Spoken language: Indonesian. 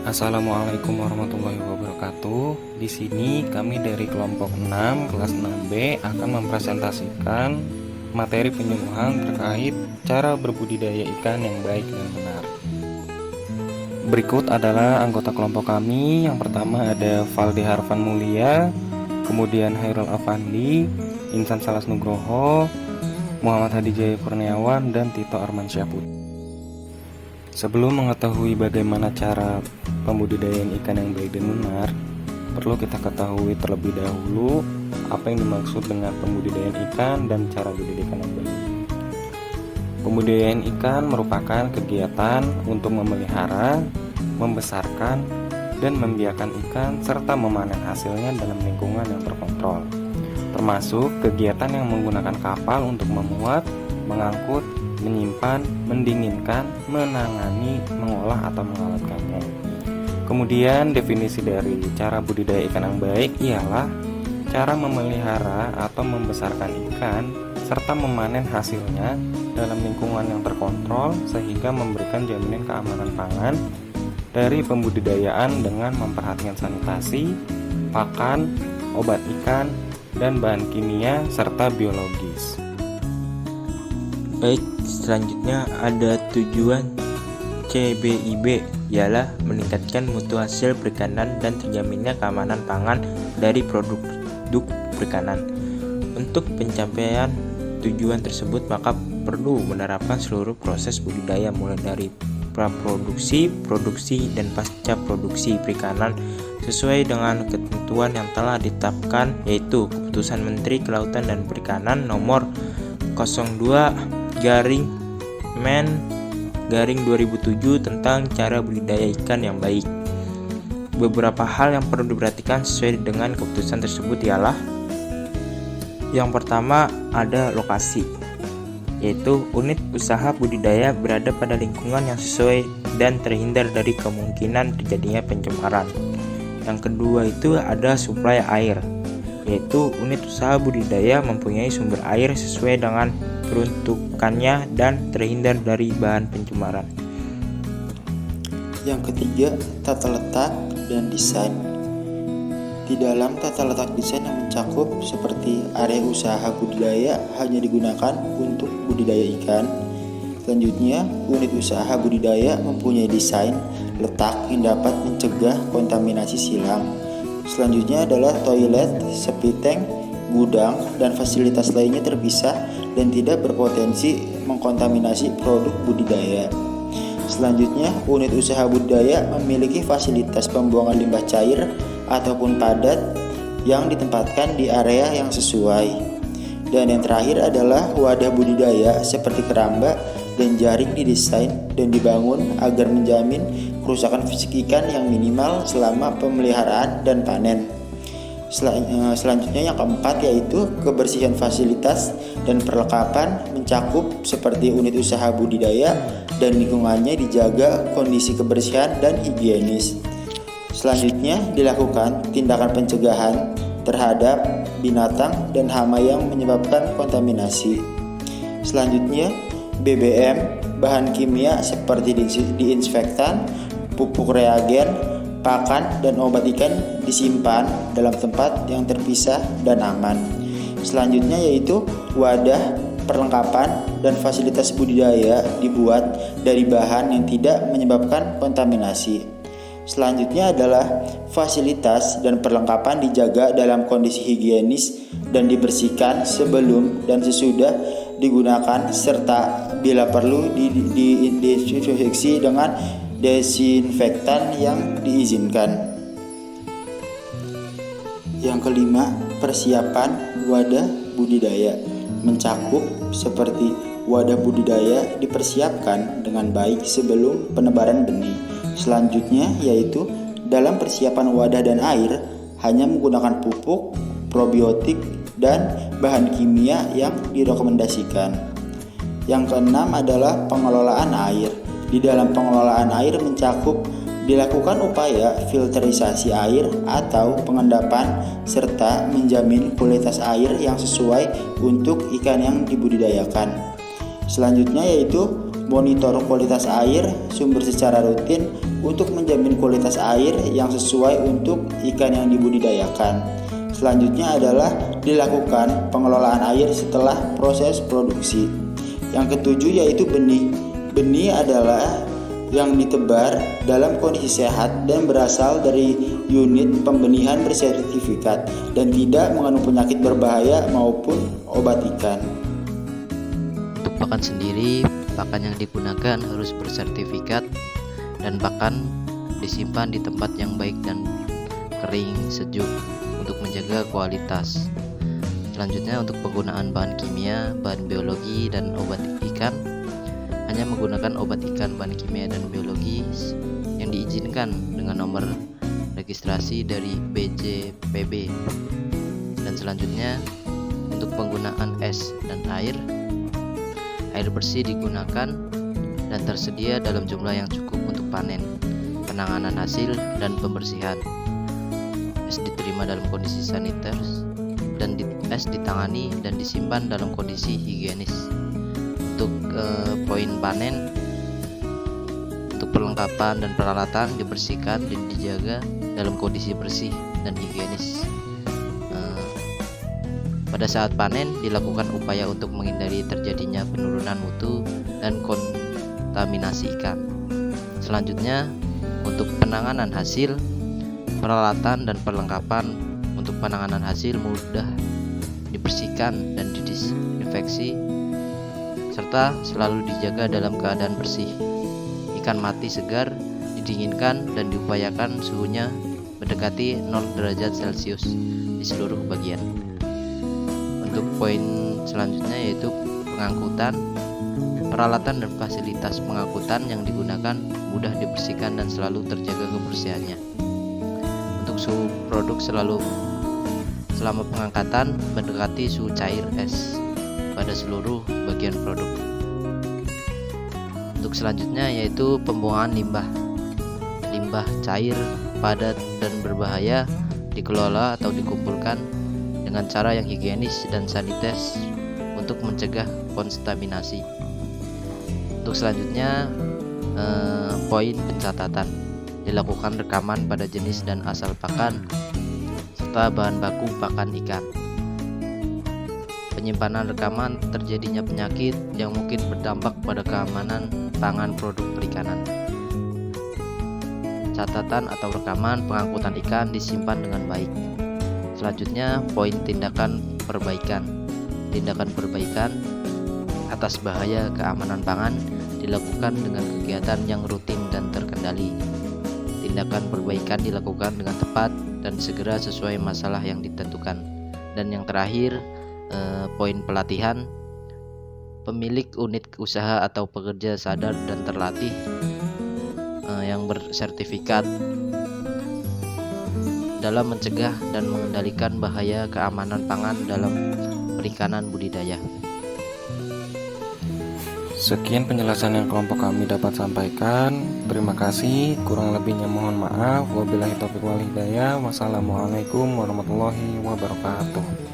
Assalamualaikum warahmatullahi wabarakatuh. Di sini kami dari kelompok 6 kelas 6B akan mempresentasikan materi penyuluhan terkait cara berbudidaya ikan yang baik dan benar. Berikut adalah anggota kelompok kami. Yang pertama ada Valdi Harfan Mulia, kemudian Hairul Afandi, Insan Salas Nugroho, Muhammad Hadi Jaya Kurniawan, dan Tito Arman Syahput. Sebelum mengetahui bagaimana cara pembudidayaan ikan yang baik dan benar, perlu kita ketahui terlebih dahulu apa yang dimaksud dengan pembudidayaan ikan dan cara budidaya ikan yang baik. Pembudidayaan ikan merupakan kegiatan untuk memelihara, membesarkan, dan membiarkan ikan serta memanen hasilnya dalam lingkungan yang terkontrol, termasuk kegiatan yang menggunakan kapal untuk memuat, mengangkut, menyimpan, mendinginkan, menangani, mengolah atau mengawetkannya. Kemudian definisi dari cara budidaya ikan yang baik ialah cara memelihara atau membesarkan ikan serta memanen hasilnya dalam lingkungan yang terkontrol sehingga memberikan jaminan keamanan pangan dari pembudidayaan dengan memperhatikan sanitasi, pakan, obat ikan, dan bahan kimia serta biologis. Baik, selanjutnya ada tujuan CBIB, ialah meningkatkan mutu hasil perikanan dan terjaminnya keamanan pangan dari produk perikanan. Untuk pencapaian tujuan tersebut maka perlu menerapkan seluruh proses budidaya mulai dari praproduksi, produksi, dan pasca produksi perikanan sesuai dengan ketentuan yang telah ditetapkan, yaitu Keputusan Menteri Kelautan dan Perikanan nomor 02/Men/2007 tentang cara budidaya ikan yang baik. Beberapa hal yang perlu diperhatikan sesuai dengan keputusan tersebut ialah: yang pertama ada lokasi, yaitu unit usaha budidaya berada pada lingkungan yang sesuai dan terhindar dari kemungkinan terjadinya pencemaran. Yang kedua itu ada suplai air, yaitu unit usaha budidaya mempunyai sumber air sesuai dengan peruntukannya dan terhindar dari bahan pencemaran. Yang ketiga, tata letak dan desain. Di dalam tata letak desain yang mencakup seperti area usaha budidaya hanya digunakan untuk budidaya ikan. Selanjutnya, unit usaha budidaya mempunyai desain letak yang dapat mencegah kontaminasi silang. Selanjutnya adalah toilet, septic tank, gudang, dan fasilitas lainnya terpisah dan tidak berpotensi mengkontaminasi produk budidaya. Selanjutnya, unit usaha budidaya memiliki fasilitas pembuangan limbah cair ataupun padat yang ditempatkan di area yang sesuai. Dan yang terakhir adalah wadah budidaya seperti keramba dan jaring didesain dan dibangun agar menjamin kerusakan fisik ikan yang minimal selama pemeliharaan dan panen. Selanjutnya yang keempat yaitu kebersihan fasilitas dan perlengkapan mencakup seperti unit usaha budidaya dan lingkungannya dijaga kondisi kebersihan dan higienis. Selanjutnya dilakukan tindakan pencegahan terhadap binatang dan hama yang menyebabkan kontaminasi. Selanjutnya BBM, bahan kimia seperti diinfektan, pupuk reagen, pakan, dan obat ikan disimpan dalam tempat yang terpisah dan aman. Selanjutnya yaitu wadah, perlengkapan, dan fasilitas budidaya dibuat dari bahan yang tidak menyebabkan kontaminasi. Selanjutnya adalah fasilitas dan perlengkapan dijaga dalam kondisi higienis dan dibersihkan sebelum dan sesudah digunakan serta bila perlu didesinfeksi dengan desinfektan yang diizinkan. Yang kelima, persiapan wadah budidaya mencakup seperti wadah budidaya dipersiapkan dengan baik sebelum penebaran benih. Selanjutnya yaitu dalam persiapan wadah dan air hanya menggunakan pupuk, probiotik, dan bahan kimia yang direkomendasikan. Yang keenam adalah pengelolaan air. Di dalam pengelolaan air mencakup dilakukan upaya filterisasi air atau pengendapan serta menjamin kualitas air yang sesuai untuk ikan yang dibudidayakan. Selanjutnya yaitu monitor kualitas air sumber secara rutin untuk menjamin kualitas air yang sesuai untuk ikan yang dibudidayakan. Selanjutnya adalah dilakukan pengelolaan air setelah proses produksi. Yang ketujuh yaitu benih. Benih adalah yang ditebar dalam kondisi sehat dan berasal dari unit pembenihan bersertifikat dan tidak mengandung penyakit berbahaya maupun obat ikan. Untuk pakan sendiri, pakan yang digunakan harus bersertifikat dan pakan disimpan di tempat yang baik dan kering, sejuk untuk menjaga kualitas. Selanjutnya untuk penggunaan bahan kimia, bahan biologi, dan obat ikan, hanya menggunakan obat ikan, bahan kimia, dan biologi yang diizinkan dengan nomor registrasi dari BJPB. Dan selanjutnya untuk penggunaan es dan air bersih digunakan dan tersedia dalam jumlah yang cukup untuk panen, penanganan hasil, dan pembersihan. Es diterima dalam kondisi saniter dan es ditangani dan disimpan dalam kondisi higienis. Untuk poin panen, untuk perlengkapan dan peralatan dibersihkan dan dijaga dalam kondisi bersih dan higienis. Pada saat panen dilakukan upaya untuk menghindari terjadinya penurunan mutu dan kontaminasi ikan. Selanjutnya untuk penanganan hasil, peralatan dan perlengkapan untuk penanganan hasil mudah dibersihkan dan didisinfeksi serta selalu dijaga dalam keadaan bersih. Ikan mati segar didinginkan dan diupayakan suhunya mendekati 0 derajat Celcius di seluruh bagian. Untuk poin selanjutnya yaitu pengangkutan, peralatan dan fasilitas pengangkutan yang digunakan mudah dibersihkan dan selalu terjaga kebersihannya. Untuk suhu produk selama pengangkatan mendekati suhu cair es pada seluruh bagian produk. Untuk selanjutnya yaitu pembuangan limbah. Limbah cair, padat, dan berbahaya dikelola atau dikumpulkan dengan cara yang higienis dan sanitas untuk mencegah kontaminasi. Untuk selanjutnya poin pencatatan, dilakukan rekaman pada jenis dan asal pakan serta bahan baku pakan ikan. Penyimpanan rekaman terjadinya penyakit yang mungkin berdampak pada keamanan pangan produk perikanan. Catatan atau rekaman pengangkutan ikan disimpan dengan baik. Selanjutnya poin tindakan perbaikan. Tindakan perbaikan atas bahaya keamanan pangan dilakukan dengan kegiatan yang rutin dan terkendali. Tindakan perbaikan dilakukan dengan tepat dan segera sesuai masalah yang ditentukan. Dan yang terakhir poin pelatihan. Pemilik unit usaha atau pekerja sadar dan terlatih yang bersertifikat dalam mencegah dan mengendalikan bahaya keamanan pangan dalam perikanan budidaya. Sekian penjelasan yang kelompok kami dapat sampaikan. Terima kasih. Kurang lebihnya mohon maaf. Wabillahi taufiq wal hidayah. Wassalamualaikum warahmatullahi wabarakatuh.